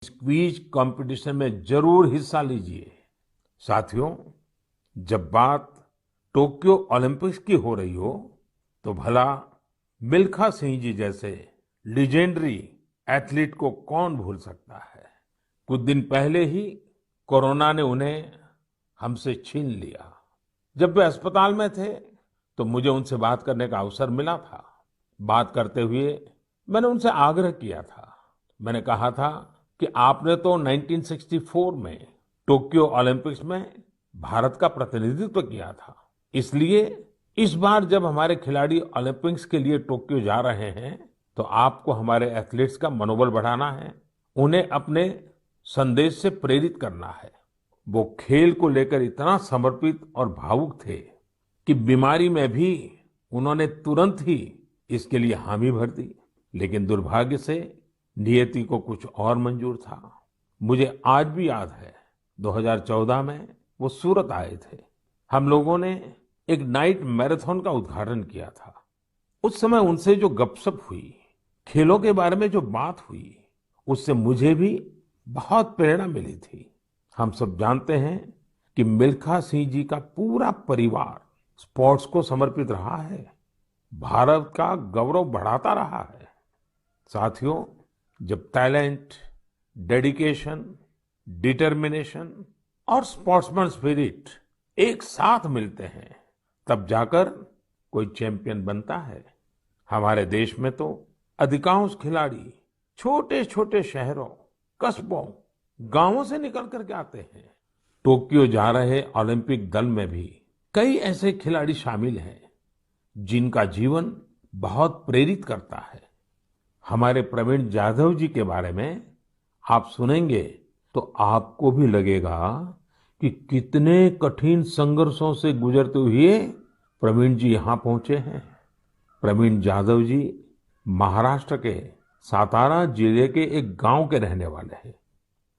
इस quiz competition में जरूर हिस्सा लीजिए। साथियों, जब बात टोक्यो ओलंपिक्स की हो रही हो तो भला मिल्खा सिंह जी जैसे लेजेंडरी एथलीट को कौन भूल सकता है। कुछ दिन पहले ही कोरोना ने उन्हें हमसे छीन लिया। जब वे अस्पताल में थे तो मुझे उनसे बात करने का अवसर मिला था। बात करते हुए मैंने उनसे आग्रह किया था। मैंने कहा था कि आपने तो 1964 में टोक्यो ओलंपिक्स में भारत का प्रतिनिधित्व किया था, इसलिए इस बार जब हमारे खिलाड़ी ओलंपिक्स के लिए टोक्यो जा रहे हैं तो आपको हमारे एथलीट्स का मनोबल बढ़ाना है, उन्हें अपने संदेश से प्रेरित करना है। वो खेल को लेकर इतना समर्पित और भावुक थे कि बीमारी में भी उन्होंने तुरंत ही इसके लिए हामी भर दी। लेकिन दुर्भाग्य से नियति को कुछ और मंजूर था। मुझे आज भी याद है 2014 में वो सूरत आए थे। हम लोगों ने एक नाइट मैराथन का उद्घाटन किया था। उस समय उनसे जो गपशप हुई, खेलों के बारे में जो बात हुई, उससे मुझे भी बहुत प्रेरणा मिली थी। हम सब जानते हैं कि मिल्खा सिंह जी का पूरा परिवार स्पोर्ट्स को समर्पित रहा है, भारत का गौरव बढ़ाता रहा है। साथियों, जब टैलेंट, डेडिकेशन, डिटर्मिनेशन और स्पोर्ट्समैन स्पिरिट एक साथ मिलते हैं तब जाकर कोई चैंपियन बनता है। हमारे देश में तो अधिकांश खिलाड़ी छोटे छोटे शहरों, कस्बों, गांवों से निकल करके आते हैं। टोक्यो जा रहे ओलंपिक दल में भी कई ऐसे खिलाड़ी शामिल हैं जिनका जीवन बहुत प्रेरित करता है। हमारे प्रवीण जाधव जी के बारे में आप सुनेंगे तो आपको भी लगेगा कि कितने कठिन संघर्षों से गुजरते हुए प्रवीण जी यहाँ पहुंचे हैं। प्रवीण जाधव जी महाराष्ट्र के सातारा जिले के एक गांव के रहने वाले हैं।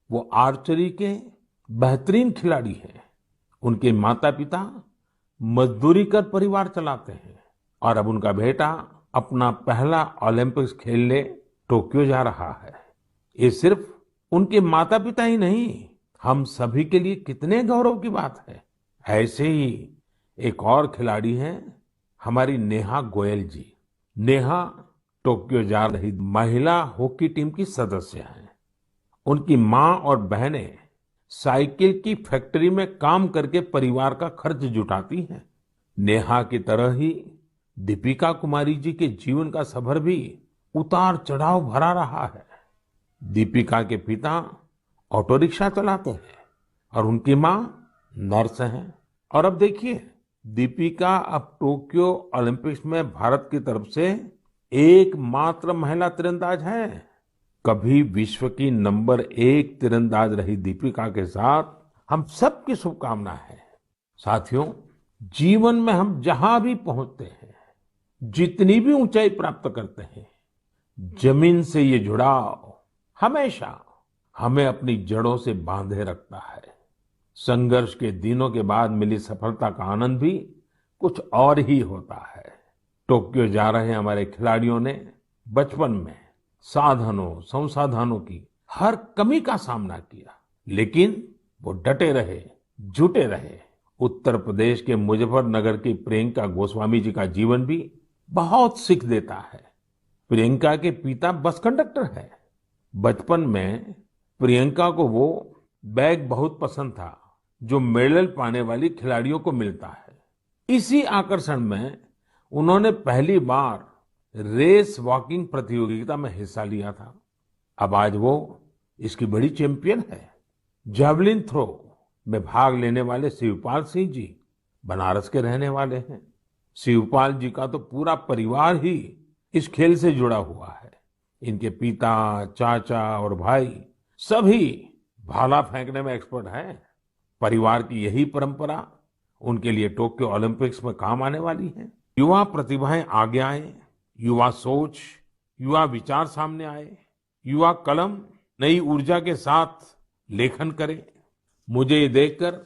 वो आर्चरी के बेहतरीन खिलाड़ी हैं। उनके माता पिता मजदूरी कर परिवार चलाते हैं और अब उनका बेटा अपना पहला ओलंपिक्स खेलने टोक्यो जा रहा है। ये सिर्फ उनके माता पिता ही नहीं, हम सभी के लिए कितने गौरव की बात है। ऐसे ही एक और खिलाड़ी हैं हमारी नेहा गोयल जी। नेहा टोक्यो जा रही महिला हॉकी टीम की सदस्य हैं। उनकी माँ और बहनें साइकिल की फैक्ट्री में काम करके परिवार का खर्च जुटाती हैं। नेहा की तरह ही दीपिका कुमारी जी के जीवन का सफर भी उतार चढ़ाव भरा रहा है। दीपिका के पिता ऑटो रिक्शा चलाते हैं और उनकी माँ नर्स हैं। और अब देखिए, दीपिका अब टोक्यो ओलंपिक्स में भारत की तरफ से एकमात्र महिला तीरंदाज है। कभी विश्व की नंबर 1 तीरंदाज रही दीपिका के साथ हम सबकी शुभकामना है। साथियों, जीवन में हम जहां भी पहुंचते हैं, जितनी भी ऊंचाई प्राप्त करते हैं, जमीन से ये जुड़ाव हमेशा हमें अपनी जड़ों से बांधे रखता है। संघर्ष के दिनों के बाद मिली सफलता का आनंद भी कुछ और ही होता है। टोक्यो जा रहे हमारे खिलाड़ियों ने बचपन में साधनों, संसाधनों की हर कमी का सामना किया, लेकिन वो डटे रहे, जुटे रहे। उत्तर प्रदेश के मुजफ्फरनगर की प्रियंका गोस्वामी जी का जीवन भी बहुत सीख देता है। प्रियंका के पिता बस कंडक्टर है। बचपन में प्रियंका को वो बैग बहुत पसंद था जो मेडल पाने वाली खिलाड़ियों को मिलता है। इसी आकर्षण में उन्होंने पहली बार रेस वॉकिंग प्रतियोगिता में हिस्सा लिया था। अब आज वो इसकी बड़ी चैंपियन है। जैवलिन थ्रो में भाग लेने वाले शिवपाल सिंह जी बनारस के रहने वाले हैं। शिवपाल जी का तो पूरा परिवार ही इस खेल से जुड़ा हुआ है। इनके पिता, चाचा और भाई सभी भाला फेंकने में एक्सपर्ट हैं। परिवार की यही परंपरा उनके लिए टोक्यो ओलंपिक्स में काम आने वाली है। युवा प्रतिभाएं आगे आए, युवा सोच, युवा विचार सामने आए, युवा कलम नई ऊर्जा के साथ लेखन करे। मुझे ये देखकर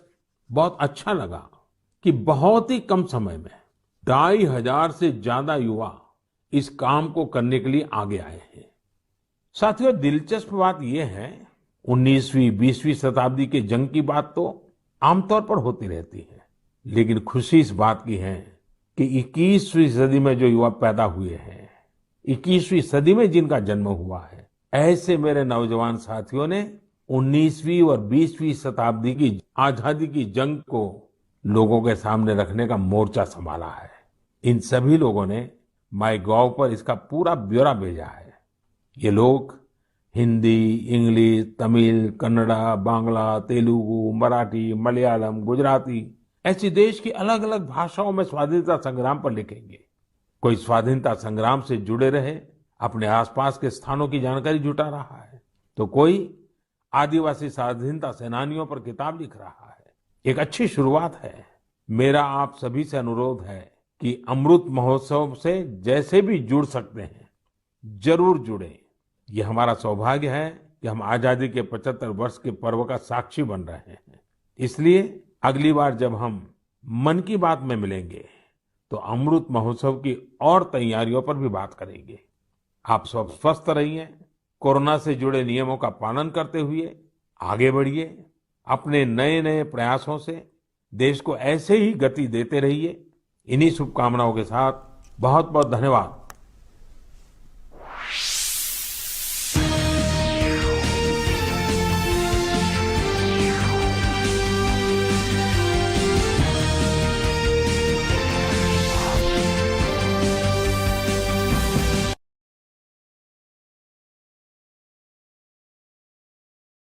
बहुत अच्छा लगा कि बहुत ही कम समय में 2,500 से ज्यादा युवा इस काम को करने के लिए आगे आए हैं। साथियों, दिलचस्प बात यह है 19वीं 20वीं शताब्दी के जंग की बात तो आमतौर पर होती रहती है, लेकिन खुशी इस बात की है कि 21वीं सदी में जो युवा पैदा हुए हैं, 21वीं सदी में जिनका जन्म हुआ है, ऐसे मेरे नौजवान साथियों ने 19वीं और 20वीं शताब्दी की आजादी की जंग को लोगों के सामने रखने का मोर्चा संभाला है। इन सभी लोगों ने माईगोव पर इसका पूरा ब्यौरा भेजा है। ये लोग हिंदी, इंग्लिश, तमिल, कन्नड़ा, बांग्ला, तेलुगु, मराठी, मलयालम, गुजराती ऐसी देश की अलग अलग भाषाओं में स्वाधीनता संग्राम पर लिखेंगे। कोई स्वाधीनता संग्राम से जुड़े रहे अपने आसपास के स्थानों की जानकारी जुटा रहा है, तो कोई आदिवासी स्वाधीनता सेनानियों पर किताब लिख रहा है। एक अच्छी शुरुआत है। मेरा आप सभी से अनुरोध है कि अमृत महोत्सव से जैसे भी जुड़ सकते हैं, जरूर जुड़ें। ये हमारा सौभाग्य है कि हम आजादी के 75 वर्ष के पर्व का साक्षी बन रहे हैं। इसलिए अगली बार जब हम मन की बात में मिलेंगे, तो अमृत महोत्सव की और तैयारियों पर भी बात करेंगे। आप सब स्वस्थ रहिए, कोरोना से जुड़े नियमों का पालन करते हुए आगे बढ़िए। अपने नए नए प्रयासों से देश को ऐसे ही गति देते रहिए। इन्हीं शुभकामनाओं के साथ बहुत बहुत धन्यवाद।